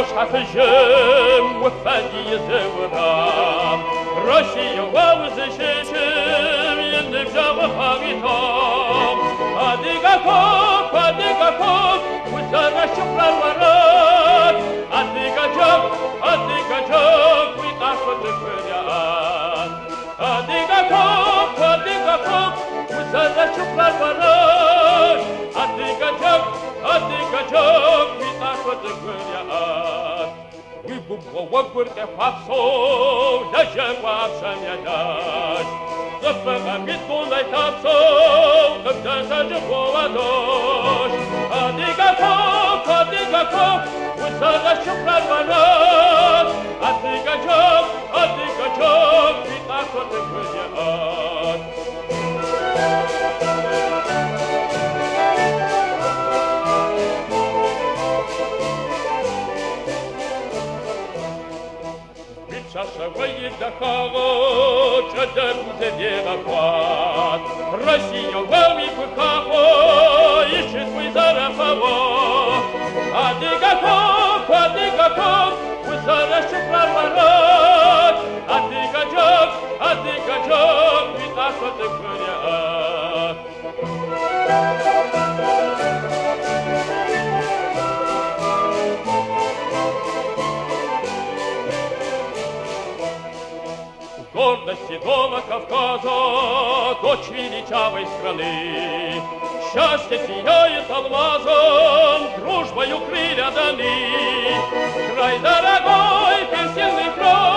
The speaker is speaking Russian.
Шахжем вафади зеврам Россия вавзешем ендевжава хагитам Адигаков Узара шукрар варат Адигачак Витахот кыряат Адигаков Узара шукрар варат Адигачак Витахот кыряат Выбубовок те фапсо Дажева самядаш Зафага битулай тапсо Каптаса жеповадош Адигаков Узара шукрар варат Адигачак Витахот кыряат Шашавай дахаво, чадар узедега пат. Россия вами пыхаво, ищет вы зарафаво. Адигаков, узара шукрар варат. Адигачак, витахот кыряат. Гордость седого Кавказа, дочь величавой страны. Счастье сияет алмазом, дружбою крылья даны. Край дорогой, песенный край.